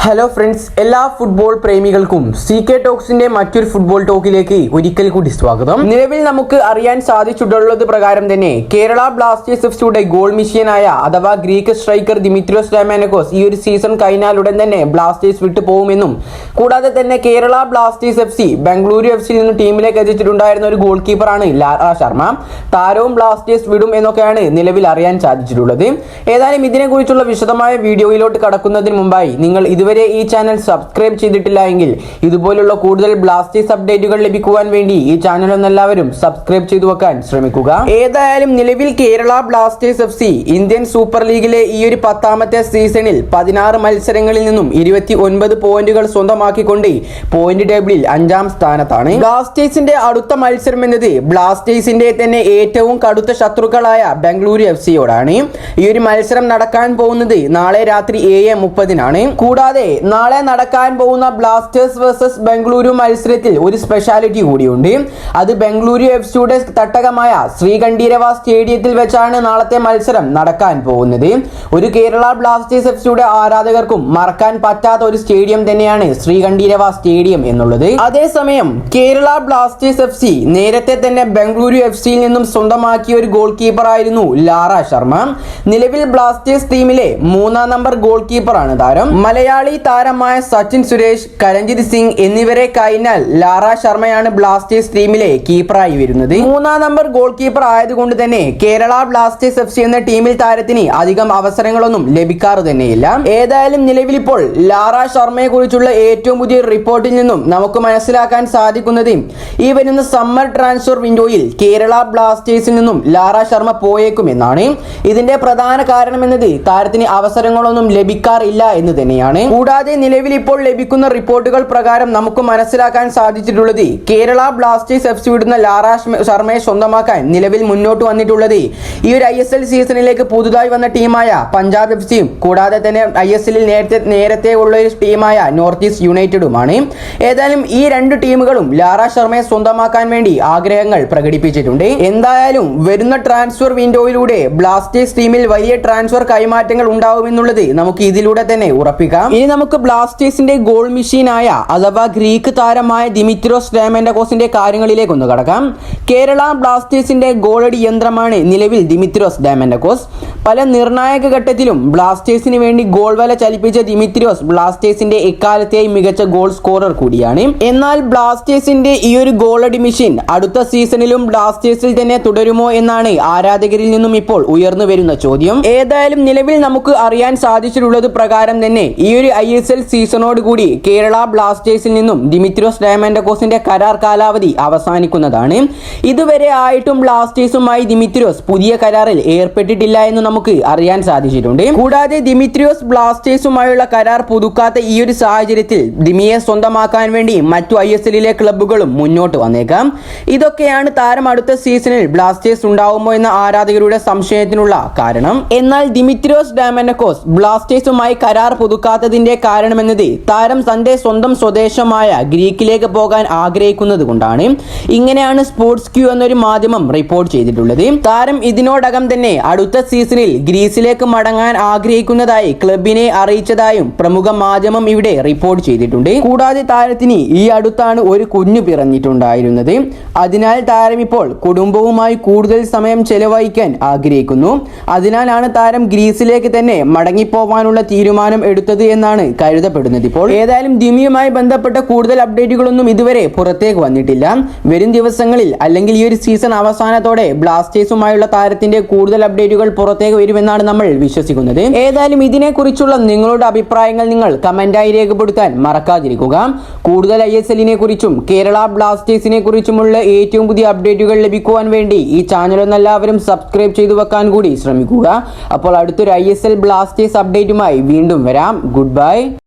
Hello friends, എല്ലാ football പ്രേമികൾക്കും CK ടോക്സിന്റെ മറ്റൊരു football ടോക്കിലേക്ക് ഒരിക്കൽ കൂടി സ്വാഗതം. നിലവിൽ നമുക്ക് അറിയാൻ സാധിച്ചിട്ടുള്ളത് പ്രകാരം തന്നെ കേരള ബ്ലാസ്റ്റേഴ്സ് എഫ്സിയുടെ ഗോൾ മെഷീനായ അഥവാ ഗ്രീക്ക് സ്ട്രൈക്കർ ദിമിത്രിയോസ് ഡയമാനക്കോസ് ഈ ഒരു സീസൺ കഴിഞ്ഞാലുടൻ തന്നെ ബ്ലാസ്റ്റേഴ്സ് വിട്ടു പോകുമെന്നും കൂടാതെ തന്നെ Kerala Blasters FC Bengaluru FC നിന്ന് ടീമിലേക്ക് എത്തിച്ചിട്ടുണ്ടായിരുന്ന ഒരു ഗോൾ കീപ്പറാണ് ലാറ ശർമ്മ. താരവും ബ്ലാസ്റ്റേഴ്സ് വിടും എന്നൊക്കെയാണ് നിലവിൽ അറിയാൻ സാധിച്ചിട്ടുള്ളത്. ഏതായാലും ഇതിനെക്കുറിച്ചുള്ള വിശദമായ വീഡിയോയിലോട്ട് കടക്കുന്നതിന് മുമ്പായി നിങ്ങൾ ഇതുവരെ ഈ ചാനൽ സബ്സ്ക്രൈബ് ചെയ്തിട്ടില്ല എങ്കിൽ ഇതുപോലുള്ള കൂടുതൽ ബ്ലാസ്റ്റേഴ്സ് അപ്ഡേറ്റുകൾ ലഭിക്കുവാൻ വേണ്ടി ഈ ചാനൽ എല്ലാവരും സബ്സ്ക്രൈബ് ചെയ്തു വെക്കാൻ ശ്രമിക്കുക. ഏതായാലും നിലവിൽ Kerala Blasters FC Indian super ലീഗിലെ ഈ ഒരു 10ാമത്തെ സീസണിൽ 16 മത്സരങ്ങളിൽ നിന്നും 29 പോയിന്റുകൾ സ്വന്തമാക്കിക്കൊണ്ട് പോയിന്റ് ടേബിളിൽ 5ാം സ്ഥാനത്താണ്. ബ്ലാസ്റ്റേഴ്സിന്റെ അടുത്ത മത്സരം എന്നത് ബ്ലാസ്റ്റേഴ്സിന്റെ തന്നെ ഏറ്റവും കടുത്ത ശത്രുക്കളായ ബംഗളൂരു FCയോടാണ്. ഈ ഒരു മത്സരം നടക്കാൻ പോകുന്നത് നാളെ രാത്രി 7:30 കൂടാതെ നാളെ നടക്കാൻ പോകുന്ന ബ്ലാസ്റ്റേഴ്സ് വേഴ്സസ് ബംഗളൂരു മത്സരത്തിൽ ഒരു സ്പെഷ്യാലിറ്റി കൂടിയുണ്ട്. അത് ബംഗളൂരു FCയുടെ തട്ടകമായ ശ്രീകണ്ഠീരവ സ്റ്റേഡിയത്തിൽ വെച്ചാണ് നാളത്തെ മത്സരം നടക്കാൻ പോകുന്നത്. ഒരു കേരള ബ്ലാസ്റ്റേഴ്സ് FCയുടെ ആരാധകർക്കും മറക്കാൻ പറ്റാത്ത ഒരു സ്റ്റേഡിയം തന്നെയാണ് ശ്രീകണ്ഠീരവ സ്റ്റേഡിയം എന്നുള്ളത്. അതേസമയം കേരള ബ്ലാസ്റ്റേഴ്സ് FC നേരത്തെ തന്നെ ബംഗളൂരു FCയിൽ നിന്നും സ്വന്തമാക്കിയ ഒരു ഗോൾ കീപ്പറായിരുന്നു ലാറ ശർമ്മ. നിലവിൽ ബ്ലാസ്റ്റേഴ്സ് ടീമിലെ 3ാം നമ്പർ ഗോൾ കീപ്പറാണ് താരം. മലയാളി താരമായ സച്ചിൻ സുരേഷ്, കരൺജിത് സിംഗ് എന്നിവരെ കഴിഞ്ഞാൽ ലാറ ശർമ്മയാണ് ബ്ലാസ്റ്റേഴ്സ് ടീമിലെ കീപ്പറായി വരുന്നത്. 3ാം നമ്പർ ഗോൾ കീപ്പർ ആയതുകൊണ്ട് തന്നെ കേരള ബ്ലാസ്റ്റേഴ്സ് FC എന്ന ടീമിൽ താരത്തിന് അധികം അവസരങ്ങളൊന്നും ലഭിക്കാറ് തന്നെയില്ല. ഏതായാലും നിലവിൽ ഇപ്പോൾ ലാറ ശർമ്മയെ കുറിച്ചുള്ള ഏറ്റവും പുതിയ റിപ്പോർട്ടിൽ നിന്നും നമുക്ക് മനസ്സിലാക്കാൻ സാധിക്കുന്നത് ഈ വരുന്ന സമ്മർ ട്രാൻസ്ഫർ വിൻഡോയിൽ കേരള ബ്ലാസ്റ്റേഴ്സിൽ നിന്നും ലാറ ശർമ്മ പോയേക്കുമെന്നാണ്. ഇതിന്റെ പ്രധാന കാരണം എന്നത് താരത്തിന് അവസരങ്ങളൊന്നും ലഭിക്കാറില്ല എന്ന് തന്നെയാണ്. കൂടാതെ നിലവിൽ ഇപ്പോൾ ലഭിക്കുന്ന റിപ്പോർട്ടുകൾ പ്രകാരം നമുക്ക് മനസ്സിലാക്കാൻ സാധിച്ചിട്ടുള്ളത് കേരള ബ്ലാസ്റ്റേഴ്സ് FC വിടുന്ന ലാറ ശർമ്മയെ സ്വന്തമാക്കാൻ നിലവിൽ മുന്നോട്ട് വന്നിട്ടുള്ളത് ഈ ഒരു ISL സീസണിലേക്ക് പുതുതായി വന്ന ടീമായ പഞ്ചാബ് FCയും കൂടാതെ തന്നെ ISLൽ നേരത്തെ ഉള്ള ഒരു ടീമായ നോർത്ത് ഈസ്റ്റ് യുണൈറ്റഡുമാണ്. ഏതായാലും ഈ രണ്ട് ടീമുകളും ലാറ ശർമ്മയെ സ്വന്തമാക്കാൻ വേണ്ടി ആഗ്രഹങ്ങൾ പ്രകടിപ്പിച്ചിട്ടുണ്ട്. എന്തായാലും വരുന്ന ട്രാൻസ്ഫർ വിൻഡോയിലൂടെ ബ്ലാസ്റ്റേഴ്സ് ടീമിൽ വലിയ ട്രാൻസ്ഫർ കൈമാറ്റങ്ങൾ ഉണ്ടാവുമെന്നുള്ളത് നമുക്ക് ഇതിലൂടെ തന്നെ ഉറപ്പിക്കാം. ഇനി നമുക്ക് ബ്ലാസ്റ്റേഴ്സിന്റെ ഗോൾ മെഷീനായ അഥവാ ഗ്രീക്ക് താരമായ ദിമിത്രിയോസ് ഡയമാൻഡക്കോസിന്റെ കാര്യങ്ങളിലേക്ക് ഒന്ന് കടക്കാം. കേരള ബ്ലാസ്റ്റേഴ്സിന്റെ ഗോളടി യന്ത്രമാണ് നിലവിൽ ദിമിത്രിയോസ് ഡയമാൻഡക്കോസ്. പല നിർണായക ഘട്ടത്തിലും ബ്ലാസ്റ്റേഴ്സിന് വേണ്ടി ഗോൾ വല ചലിപ്പിച്ച ദിമിത്രിയോസ് ബ്ലാസ്റ്റേഴ്സിന്റെ എക്കാലത്തെയും മികച്ച ഗോൾ സ്കോറർ കൂടിയാണ്. എന്നാൽ ബ്ലാസ്റ്റേഴ്സിന്റെ ഈ ഒരു ഗോളടി മെഷീൻ അടുത്ത സീസണിലും ബ്ലാസ്റ്റേഴ്സിൽ തന്നെ തുടരുമോ എന്നാണ് ആരാധകരിൽ നിന്നും ഇപ്പോൾ ഉയർന്നു വരുന്ന ചോദ്യം. ഏതായാലും നിലവിൽ നമുക്ക് അറിയാൻ സാധിച്ചിട്ടുള്ളത് പ്രകാരം തന്നെ ഈ ഒരു ISL സീസണോട് കൂടി കേരള ബ്ലാസ്റ്റേഴ്സിൽ നിന്നും ദിമിത്രിയോസ് ഡയമാൻഡക്കോസിന്റെ കരാർ കാലാവധി അവസാനിക്കുന്നതാണ്. ഇതുവരെ ആയിട്ടും ബ്ലാസ്റ്റേഴ്സുമായി ദിമിത്രിയോസ് പുതിയ കരാറിൽ ഏർപ്പെട്ടിട്ടില്ല എന്ന് നമുക്ക് അറിയാൻ സാധിച്ചിട്ടുണ്ട്. കൂടാതെ ദിമിത്രിയോസ് ബ്ലാസ്റ്റേഴ്സുമായുള്ള കരാർ പുതുക്കാത്ത ഈ ഒരു സാഹചര്യത്തിൽ ദിമിയെ സ്വന്തമാക്കാൻ വേണ്ടി മറ്റു ISLലെ ക്ലബ്ബുകളും മുന്നോട്ട് വന്നേക്കാം. ഇതൊക്കെയാണ് താരം അടുത്ത സീസണിൽ ബ്ലാസ്റ്റേഴ്സ് ഉണ്ടാവുമോ എന്ന ആരാധകരുടെ സംശയത്തിനുള്ള കാരണം. എന്നാൽ ദിമിത്രിയോസ് ഡയമാൻഡക്കോസ് ബ്ലാസ്റ്റേഴ്സുമായി കരാർ പുതുക്കാത്തതിന്റെ കാരണമെന്നത് താരം തന്റെ സ്വന്തം സ്വദേശമായ ഗ്രീക്കിലേക്ക് പോകാൻ ആഗ്രഹിക്കുന്നത് കൊണ്ടാണ്. ഇങ്ങനെയാണ് സ്പോർട്സ് ക്യൂ എന്നൊരു മാധ്യമം റിപ്പോർട്ട് ചെയ്തിട്ടുള്ളത്. താരം ഇതിനോടകം തന്നെ അടുത്ത സീസണിൽ ഗ്രീസിലേക്ക് മടങ്ങാൻ ആഗ്രഹിക്കുന്നതായി ക്ലബിനെ അറിയിച്ചതായും പ്രമുഖ മാധ്യമം ഇവിടെ റിപ്പോർട്ട് ചെയ്തിട്ടുണ്ട്. കൂടാതെ താരത്തിന് ഈ അടുത്താണ് ഒരു കുഞ്ഞു പിറന്നിട്ടുണ്ടായിരുന്നത്. അതിനാൽ താരം ഇപ്പോൾ കുടുംബവുമായി കൂടുതൽ സമയം ചെലവഴിക്കാൻ ആഗ്രഹിക്കുന്നു. അതിനാലാണ് താരം ഗ്രീസിലേക്ക് തന്നെ മടങ്ങിപ്പോവാനുള്ള തീരുമാനം എടുത്തത് എന്നാണ് കരുതപ്പെടുന്നത്. ഇപ്പോൾ ഏതായാലും ദിമിയുമായി ബന്ധപ്പെട്ട കൂടുതൽ അപ്ഡേറ്റുകളൊന്നും ഇതുവരെ പുറത്തേക്ക് വന്നിട്ടില്ല. വരും ദിവസങ്ങളിൽ അല്ലെങ്കിൽ ഈ ഒരു സീസൺ അവസാനത്തോടെ ബ്ലാസ്റ്റേഴ്സുമായുള്ള താരത്തിന്റെ കൂടുതൽ അപ്ഡേറ്റുകൾ പുറത്തേക്ക് വരുമെന്നാണ് നമ്മൾ വിശ്വസിക്കുന്നത്. ഏതായാലും ഇതിനെക്കുറിച്ചുള്ള നിങ്ങളുടെ അഭിപ്രായങ്ങൾ നിങ്ങൾ കമന്റായി രേഖപ്പെടുത്താൻ മറക്കാതിരിക്കുക. കൂടുതൽ ISLനെ കുറിച്ചും കേരള ബ്ലാസ്റ്റേഴ്സിനെ കുറിച്ചുമുള്ള ഏറ്റവും പുതിയ അപ്ഡേറ്റുകൾ ലഭിക്കുവാൻ വേണ്ടി ഈ ചാനൽ എല്ലാവരും സബ്സ്ക്രൈബ് ചെയ്തു വെക്കാൻ കൂടി ശ്രമിക്കുക. അപ്പോൾ അടുത്തൊരു ISL ബ്ലാസ്റ്റേഴ്സ് അപ്ഡേറ്റുമായി വീണ്ടും വരാം. Good bye.